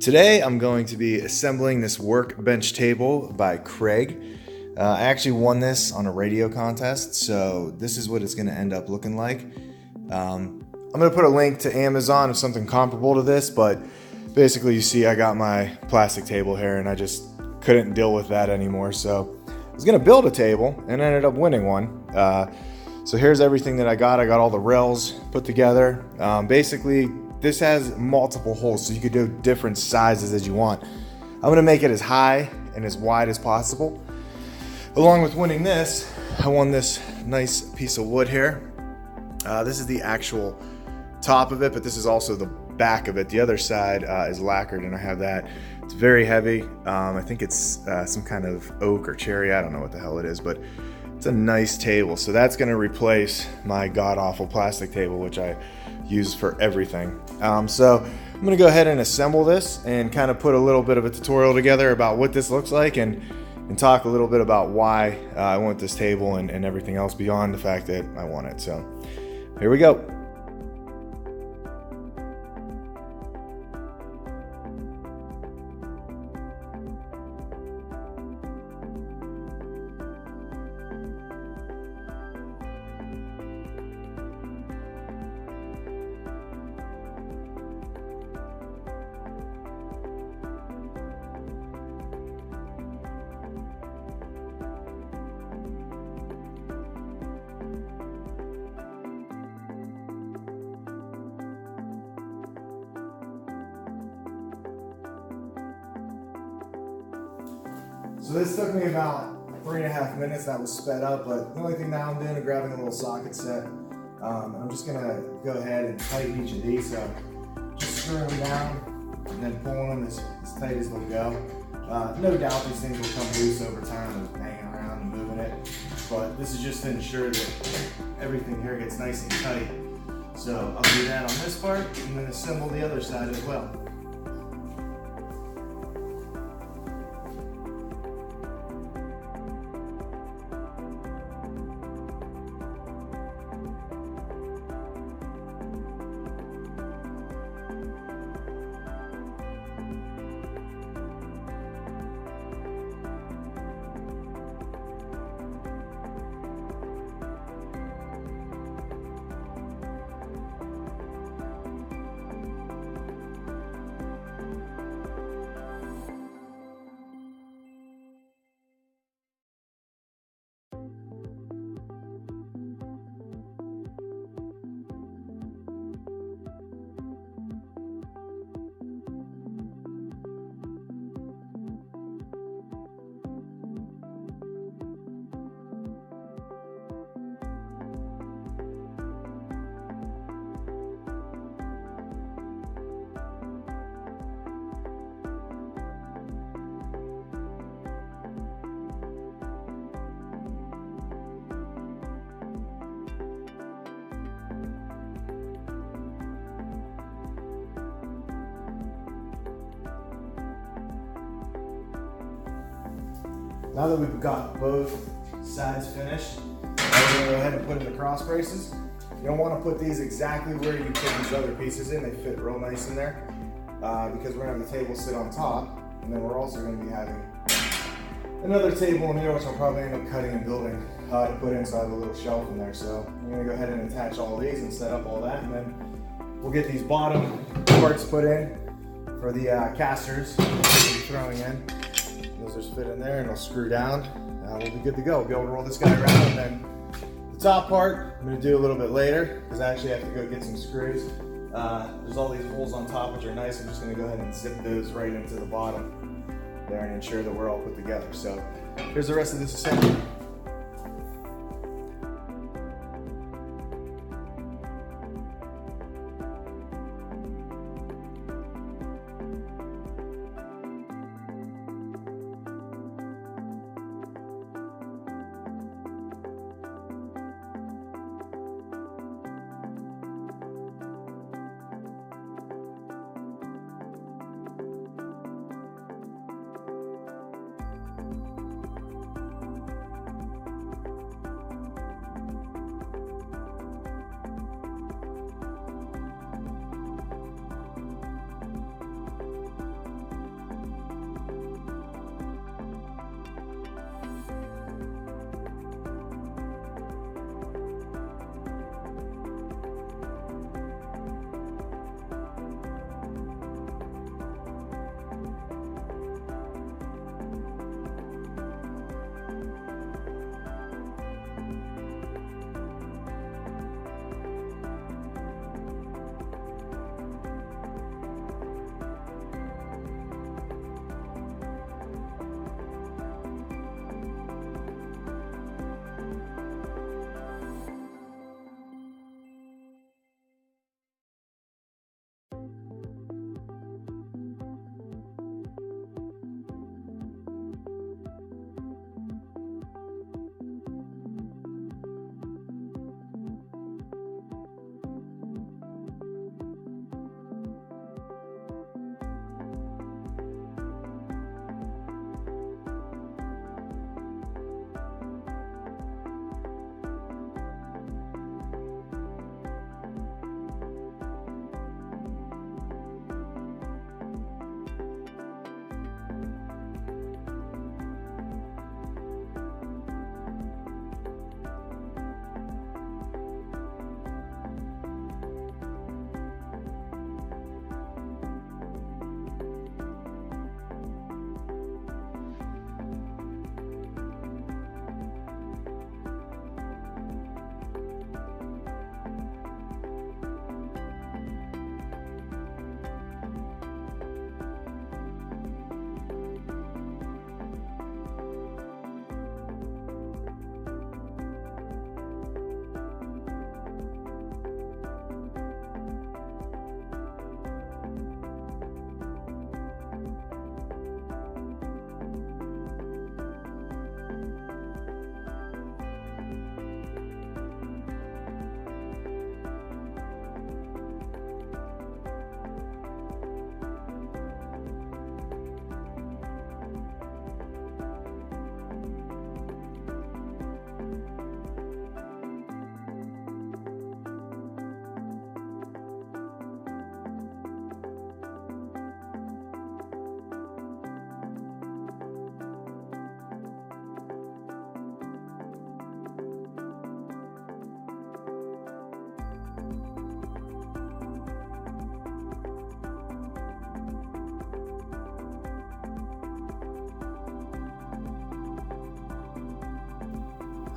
Today I'm going to be assembling this workbench table by Kreg. I actually won this on a radio contest, so this is what it's going to end up looking like. I'm going to put a link to Amazon of something comparable to this, but basically you see I got my plastic table here and I just couldn't deal with that anymore, so I was going to build a table and ended up winning one. So here's everything that I got. I got all the rails put together. Basically, this has multiple holes, so you could do different sizes as you want. I'm gonna make it as high and as wide as possible. Along with winning this, I won this nice piece of wood here. This is the actual top of it, but this is also the back of it. The other side is lacquered, and I have that. It's very heavy. I think it's some kind of oak or cherry. I don't know what the hell it is, but it's a nice table. So that's gonna replace my god-awful plastic table, which I use for everything. So I'm gonna go ahead and assemble this and kind of put a little bit of a tutorial together about what this looks like and talk a little bit about why I want this table and everything else beyond the fact that I want it. So here we go. So this took me about 3.5 minutes. That was sped up, but the only thing now I'm doing is grabbing a little socket set. I'm just gonna go ahead and tighten each of these. So just screwing them down and then pulling them as tight as they'll go. No doubt these things will come loose over time of hanging around and moving it, but this is just to ensure that everything here gets nice and tight. So I'll do that on this part and then assemble the other side as well. Now that we've got both sides finished, I'm going to go ahead and put in the cross braces. You don't want to put these exactly where you put these other pieces in. They fit real nice in there because we're going to have the table sit on top, and then we're also going to be having another table in here, which I'll probably end up cutting and building to put in, so I have a little shelf in there. So I'm going to go ahead and attach all these and set up all that, and then we'll get these bottom parts put in for the casters that we'll be throwing in. Those just fit in there and they'll screw down. We'll be good to go. We'll be able to roll this guy around, and then the top part I'm going to do a little bit later because I actually have to go get some screws. There's all these holes on top which are nice. I'm just going to go ahead and zip those right into the bottom there and ensure that we're all put together. So here's the rest of this assembly.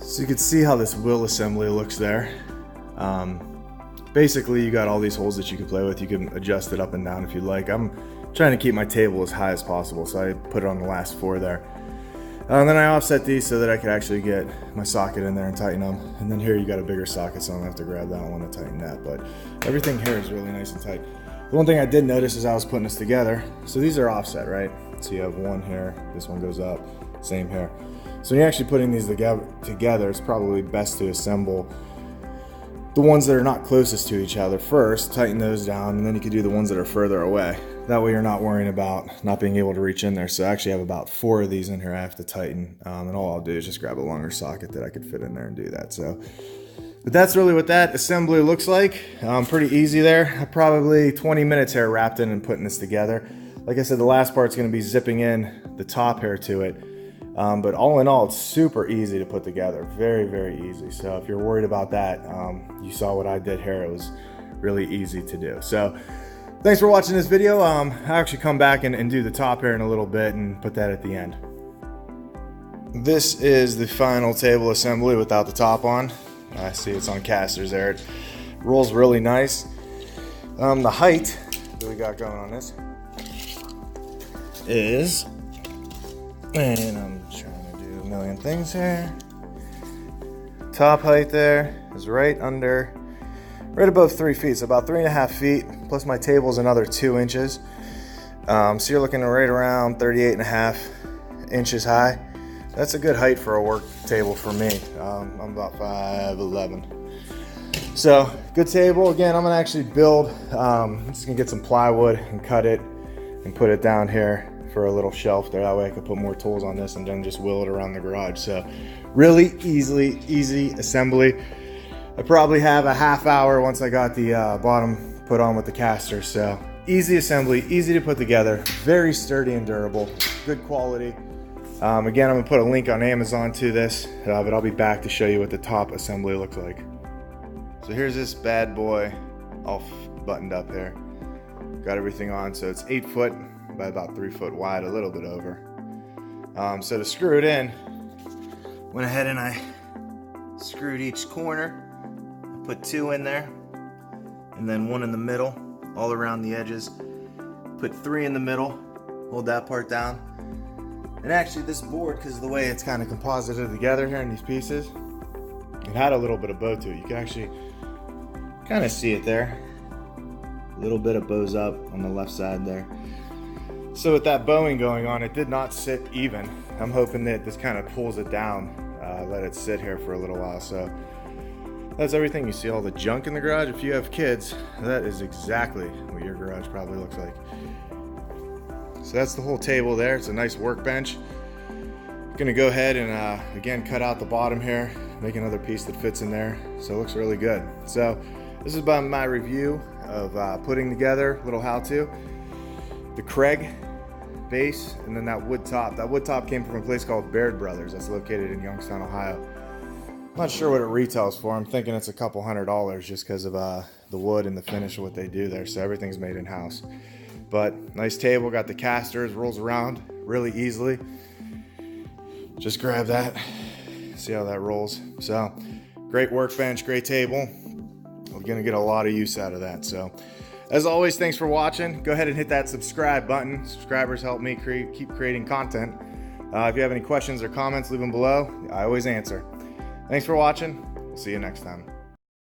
So you can see how this wheel assembly looks there. Basically, you got all these holes that you can play with. You can adjust it up and down if you'd like. I'm trying to keep my table as high as possible, so I put it on the last 4 there. And then I offset these so that I could actually get my socket in there and tighten them. And then here you got a bigger socket, so I don't have to grab that one to tighten that. But everything here is really nice and tight. The one thing I did notice as I was putting this together, so these are offset, right? So you have one here, this one goes up, same here. So when you're actually putting these together, it's probably best to assemble the ones that are not closest to each other first, tighten those down, and then you can do the ones that are further away. That way you're not worrying about not being able to reach in there. So I actually have about 4 of these in here I have to tighten, and all I'll do is just grab a longer socket that I could fit in there and do that. So, but that's really what that assembly looks like. Pretty easy there. Probably 20 minutes here wrapped in and putting this together. Like I said, the last part's gonna be zipping in the top here to it. But all in all, it's super easy to put together. Very, very easy. So if you're worried about that, you saw what I did here. It was really easy to do. So thanks for watching this video. I'll actually come back and do the top here in a little bit and put that at the end. This is the final table assembly without the top on. I see it's on casters there. It rolls really nice. The height that we got going on this is, and I'm trying to do a million things here. Top height there is right above 3 feet, so about 3.5 feet, plus my table's another 2 inches. So you're looking at right around 38.5 inches high. That's a good height for a work table for me. I'm about 5'11". So good table. Again, I'm gonna actually build, I'm just gonna get some plywood and cut it and put it down here for a little shelf there. That way I could put more tools on this and then just wheel it around the garage. So really easy assembly. I probably have a half hour once I got the bottom put on with the caster. So easy assembly, easy to put together, very sturdy and durable, good quality. Again, I'm gonna put a link on Amazon to this, but I'll be back to show you what the top assembly looks like. So here's this bad boy all buttoned up here. Got everything on, so it's 8 foot by about 3 foot wide, a little bit over. So to screw it in, went ahead and I screwed each corner. I put 2 in there, and then 1 in the middle, all around the edges. Put 3 in the middle, hold that part down. And actually this board, because of the way it's kind of composited together here in these pieces, it had a little bit of bow to it. You can actually kind of see it there. A little bit of bows up on the left side there. So with that bowing going on, it did not sit even. I'm hoping that this kind of pulls it down, let it sit here for a little while. So that's everything. You see all the junk in the garage. If you have kids, that is exactly what your garage probably looks like. So that's the whole table there. It's a nice workbench. Gonna go ahead and again cut out the bottom here, make another piece that fits in there. So it looks really good. So this is about my review of putting together, little how-to. The Kreg base, and then that wood top. That wood top came from a place called Baird Brothers that's located in Youngstown, Ohio. I'm not sure what it retails for. I'm thinking it's a couple $100 just because of the wood and the finish of what they do there. So everything's made in-house. But nice table, got the casters, rolls around really easily. Just grab that, see how that rolls. So great workbench, great table. We're gonna get a lot of use out of that. So as always, thanks for watching. Go ahead and hit that subscribe button. Subscribers help me keep creating content. If you have any questions or comments, leave them below. I always answer. Thanks for watching. We'll see you next time.